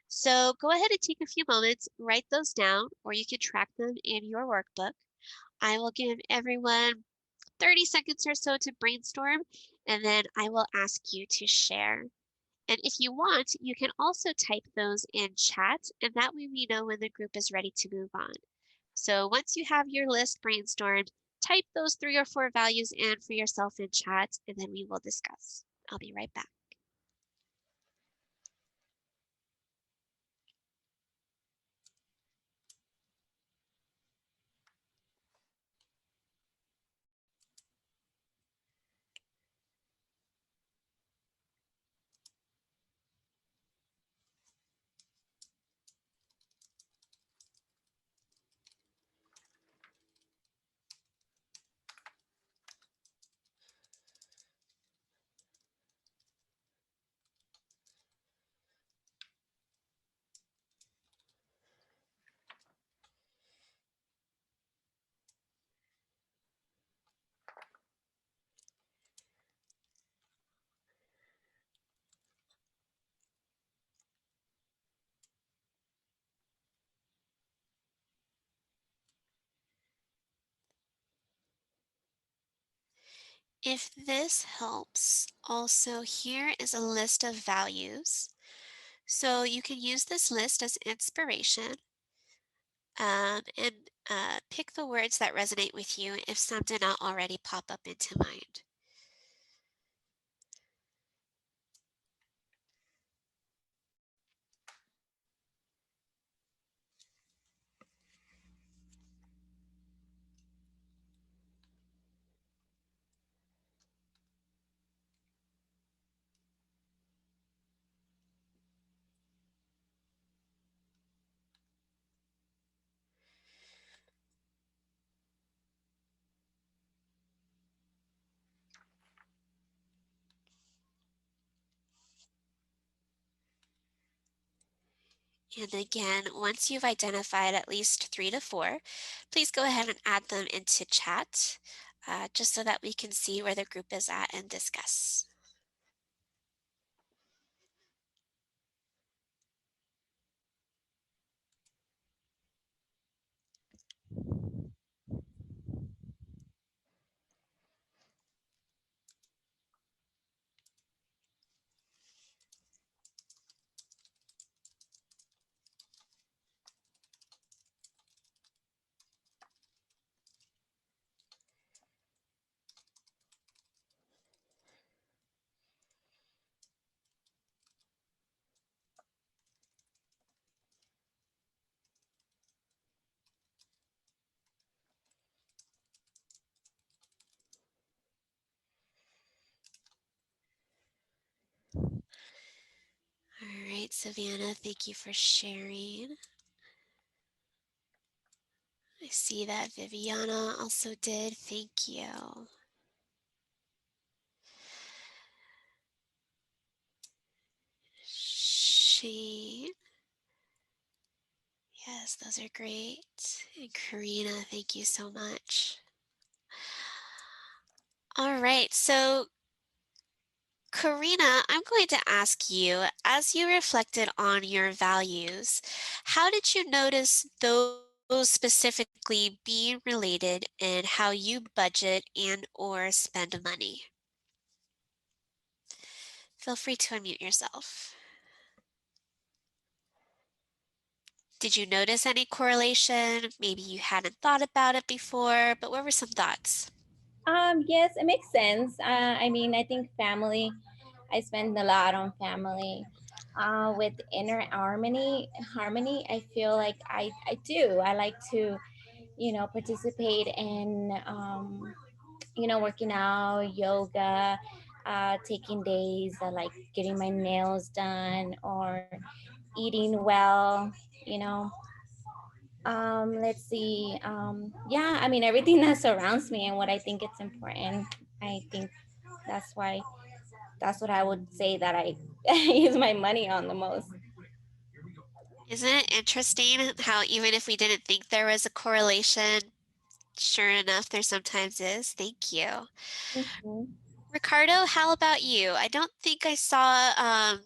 So go ahead and take a few moments, write those down, or you can track them in your workbook. I will give everyone 30 seconds or so to brainstorm, and then I will ask you to share. And if you want, you can also type those in chat, and that way we know when the group is ready to move on. So once you have your list brainstormed, type those 3 or 4 values in for yourself in chat, and then we will discuss. I'll be right back. If this helps, also here is a list of values. So you can use this list as inspiration and pick the words that resonate with you if some did not already pop up into mind. And again, once you've identified at least 3 to 4, please go ahead and add them into chat, just so that we can see where the group is at and discuss. All right, Savannah, thank you for sharing. I see that Viviana also did. Thank you. Shane. Yes, those are great. And Karina, thank you so much. All right, so Karina, I'm going to ask you, as you reflected on your values, how did you notice those specifically being related in how you budget and or spend money? Feel free to unmute yourself. Did you notice any correlation? Maybe you hadn't thought about it before, but what were some thoughts? Yes, it makes sense. I mean, I think family, I spend a lot on family. With inner harmony, I feel like I do. I like to, participate in, working out, yoga, taking days, like getting my nails done or eating well, you know. Let's see. Yeah, I mean, everything that surrounds me and what I think it's important. I think that's why, that's what I would say that I use my money on the most. Isn't it interesting how even if we didn't think there was a correlation, sure enough, there sometimes is? Thank you. Mhm. Ricardo, how about you? I don't think I saw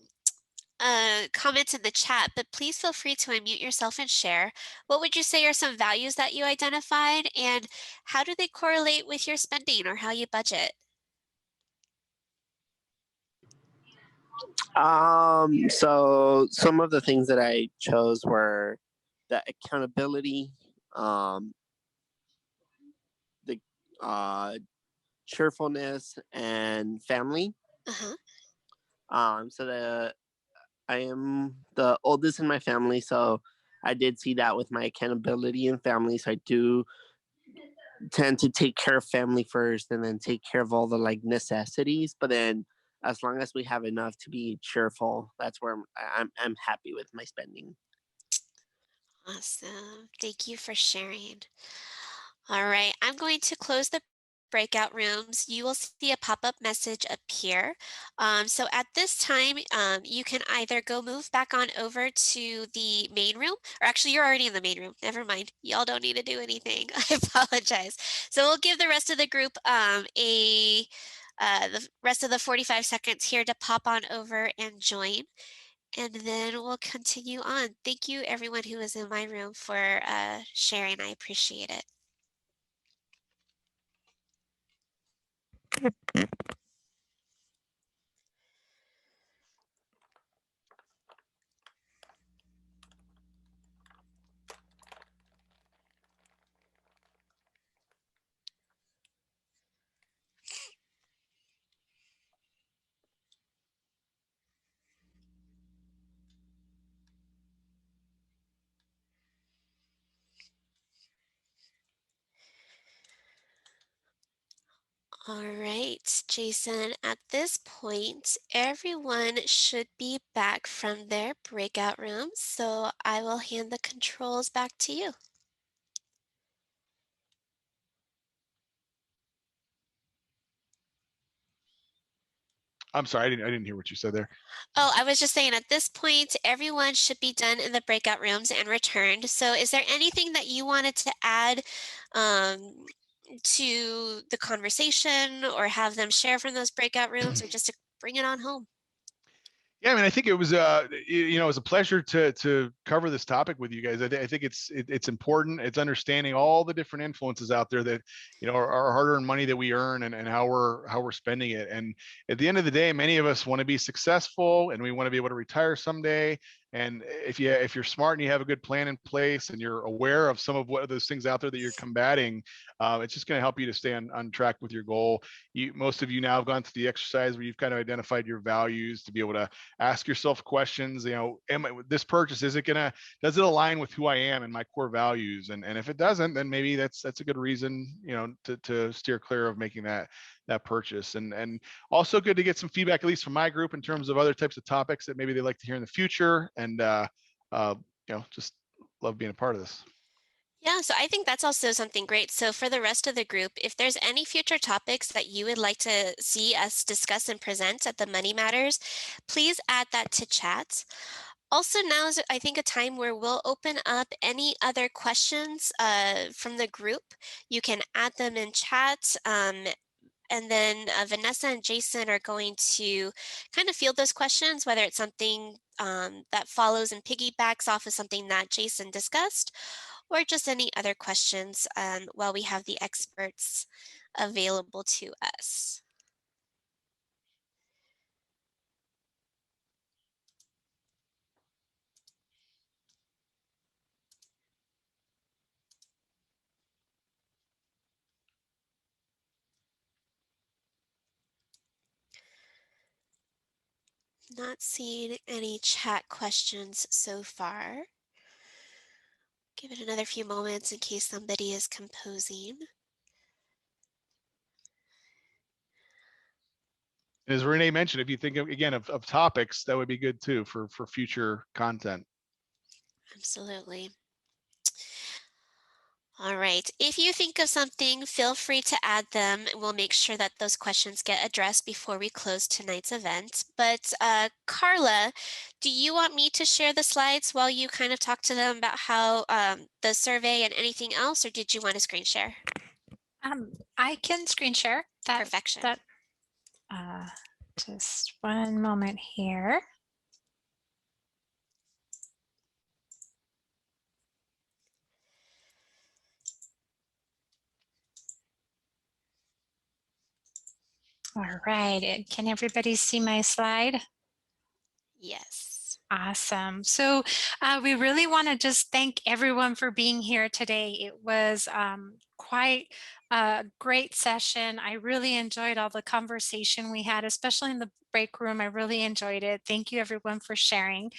comments in the chat, but please feel free to unmute yourself and share. What would you say are some values that you identified, and how do they correlate with your spending or how you budget? So some of the things that I chose were the accountability, the cheerfulness, and family. Uh-huh. So I am the oldest in my family, so I did see that with my accountability and family. So I do tend to take care of family first, and then take care of all the like necessities. But then, as long as we have enough to be cheerful, that's where I'm happy with my spending. Awesome. Thank you for sharing. All right, I'm going to close the breakout rooms. You will see a pop-up message appear. So at this time, you can either go move back on over to the main room, or actually you're already in the main room. Never mind. Y'all don't need to do anything. I apologize. So we'll give the rest of the group the rest of the 45 seconds here to pop on over and join. And then we'll continue on. Thank you everyone who was in my room for sharing. I appreciate it. All right, Jason, at this point, everyone should be back from their breakout rooms, so I will hand the controls back to you. I'm sorry, I didn't hear what you said there. Oh, I was just saying at this point, everyone should be done in the breakout rooms and returned. So is there anything that you wanted to add to the conversation, or have them share from those breakout rooms, or just to bring it on home? Yeah, I mean, I think it was it was a pleasure to cover this topic with you guys. I think it's important. It's understanding all the different influences out there that are hard-earned money that we earn, and how we're spending it. And at the end of the day, many of us want to be successful, and we want to be able to retire someday. And if you're smart and you have a good plan in place, and you're aware of some of what those things out there that you're combating, it's just going to help you to stay on track with your goal. Most of you now have gone through the exercise where you've kind of identified your values to be able to ask yourself questions. This purchase, does it align with who I am and my core values? And if it doesn't, then maybe that's a good reason, to steer clear of making that purchase. And also good to get some feedback, at least from my group, in terms of other types of topics that maybe they'd like to hear in the future. And just love being a part of this. Yeah, so I think that's also something great. So for the rest of the group, if there's any future topics that you would like to see us discuss and present at the Money Matters, please add that to chat. Also, now is, I think, a time where we'll open up any other questions from the group. You can add them in chat. And then Vanessa and Jason are going to kind of field those questions, whether it's something that follows and piggybacks off of something that Jason discussed, or just any other questions while we have the experts available to us. Not seeing any chat questions so far. Give it another few moments in case somebody is composing. As Renee mentioned, if you think again of topics, that would be good too for future content. Absolutely. All right. If you think of something, feel free to add them. We'll make sure that those questions get addressed before we close tonight's event. But Carla, do you want me to share the slides while you kind of talk to them about how the survey and anything else, or did you want to screen share? I can screen share. Perfection. Just one moment here. All right, can everybody see my slide? Yes. Awesome. So we really want to just thank everyone for being here today. It was quite a great session. I really enjoyed all the conversation we had, especially in the break room. I really enjoyed it. Thank you everyone for sharing.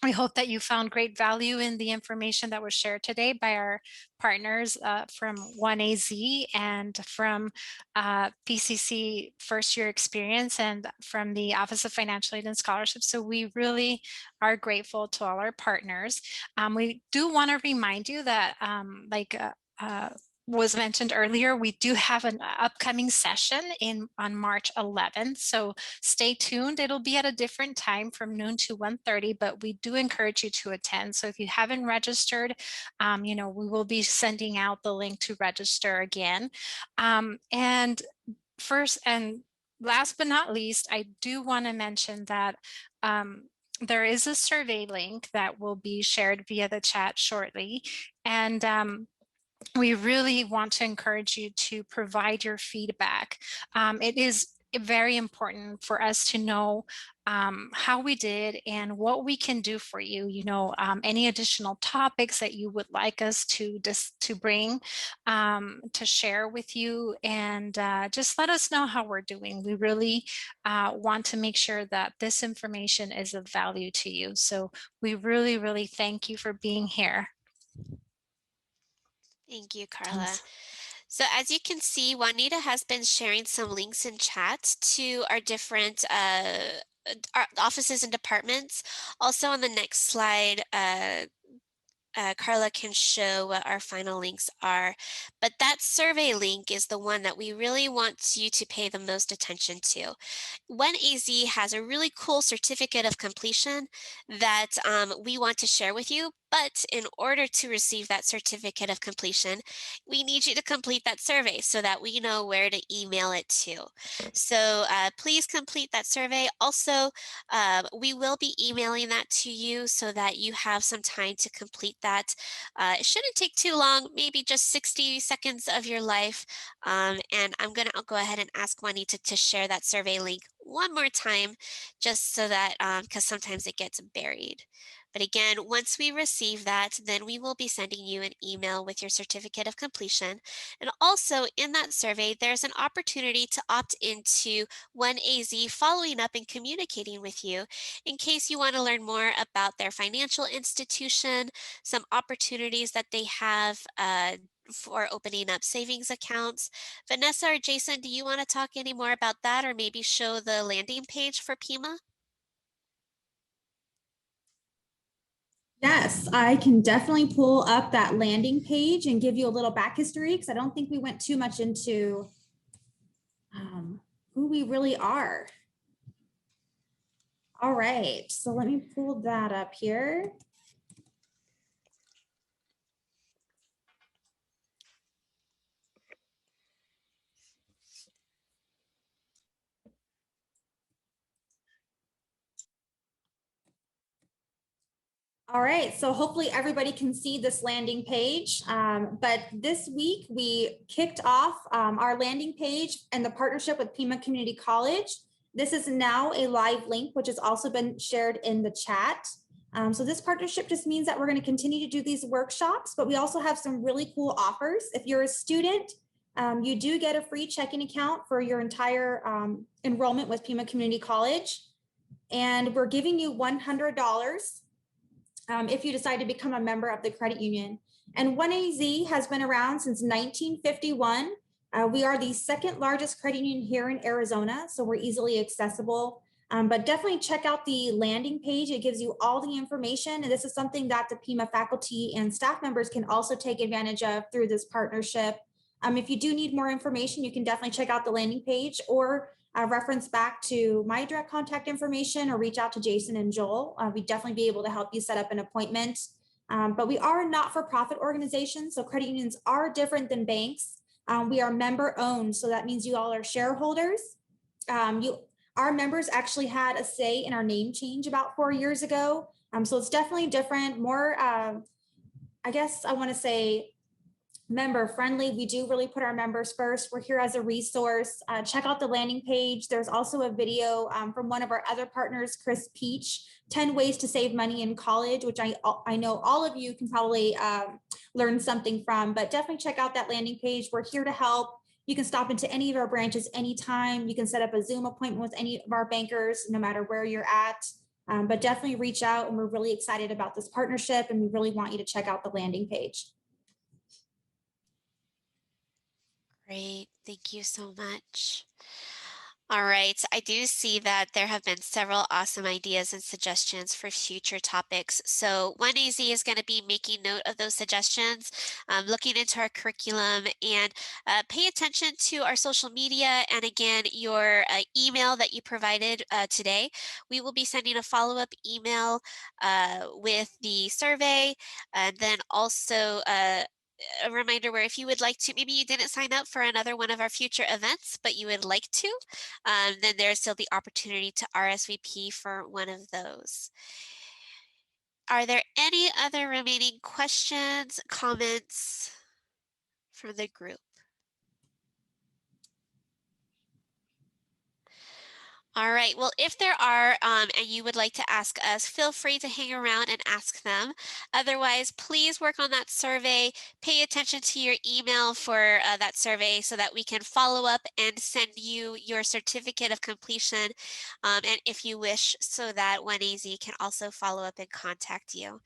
We hope that you found great value in the information that was shared today by our partners from OneAZ and from PCC First Year Experience and from the Office of Financial Aid and Scholarships. So we really are grateful to all our partners. We do want to remind you that was mentioned earlier, we do have an upcoming session on March 11th. So stay tuned. It'll be at a different time from noon to 1:30, but we do encourage you to attend. So if you haven't registered, we will be sending out the link to register again. And first and last but not least, I do want to mention that there is a survey link that will be shared via the chat shortly. And we really want to encourage you to provide your feedback. It is very important for us to know how we did and what we can do for you. Any additional topics that you would like us to bring to share with you, and just let us know how we're doing. We really want to make sure that this information is of value to you. So we really, really thank you for being here. Thank you, Carla. So as you can see, Juanita has been sharing some links in chat to our different our offices and departments. Also on the next slide, Carla can show what our final links are, but that survey link is the one that we really want you to pay the most attention to. OneAZ has a really cool certificate of completion that we want to share with you, but in order to receive that certificate of completion, we need you to complete that survey so that we know where to email it to. So please complete that survey. Also, we will be emailing that to you so that you have some time to complete that. It shouldn't take too long, maybe just 60 seconds of your life. And I'm going to go ahead and ask Juanita to share that survey link one more time, just so that, because sometimes it gets buried. But again, once we receive that, then we will be sending you an email with your certificate of completion. And also in that survey, there's an opportunity to opt into OneAZ following up and communicating with you in case you want to learn more about their financial institution, some opportunities that they have for opening up savings accounts. Vanessa or Jason, do you want to talk any more about that, or maybe show the landing page for Pima? Yes, I can definitely pull up that landing page and give you a little back history, because I don't think we went too much into who we really are. All right, so let me pull that up here. All right, so hopefully everybody can see this landing page. But this week we kicked off our landing page and the partnership with Pima Community College. This is now a live link, which has also been shared in the chat. So this partnership just means that we're going to continue to do these workshops, but we also have some really cool offers. If you're a student, you do get a free checking account for your entire enrollment with Pima Community College. And we're giving you $100 if you decide to become a member of the credit union. And OneAZ has been around since 1951. We are the second largest credit union here in Arizona, so we're easily accessible. But definitely check out the landing page. It gives you all the information. And this is something that the Pima faculty and staff members can also take advantage of through this partnership. If you do need more information, you can definitely check out the landing page or reference back to my direct contact information or reach out to Jason and Joel. We'd definitely be able to help you set up an appointment. But we are a not-for-profit organization, so credit unions are different than banks. We are member-owned, so that means you all are shareholders. Our members actually had a say in our name change about 4 years ago. So it's definitely different, more, I guess I want to say, member friendly. We do really put our members first. We're here as a resource. Check out the landing page. There's also a video from one of our other partners, Chris Peach, 10 ways to save money in college, which I know all of you can probably learn something from, but definitely check out that landing page. We're here to help. You can stop into any of our branches anytime. You can set up a Zoom appointment with any of our bankers, no matter where you're at. But definitely reach out, and we're really excited about this partnership, and we really want you to check out the landing page. Great. Thank you so much. All right. I do see that there have been several awesome ideas and suggestions for future topics. So OneAZ is going to be making note of those suggestions, looking into our curriculum, and pay attention to our social media. And again, your email that you provided today, we will be sending a follow-up email with the survey, and then also a reminder where if you would like to, maybe you didn't sign up for another one of our future events, but you would like to, then there's still the opportunity to RSVP for one of those. Are there any other remaining questions, comments from the group? All right, well, if there are and you would like to ask us, feel free to hang around and ask them. Otherwise, please work on that survey. Pay attention to your email for that survey so that we can follow up and send you your certificate of completion. And if you wish, so that OneAZ can also follow up and contact you.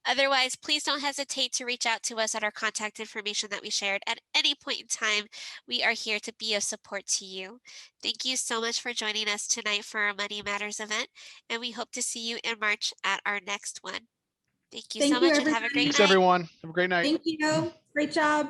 Otherwise, please don't hesitate to reach out to us at our contact information that we shared at any point in time. We are here to be of support to you. Thank you so much for joining us tonight for our Money Matters event, and we hope to see you in March at our next one. Thank you so Thank you, much and have a everybody. great Thanks, night. everyone. Have a great night. Thank you. Great job.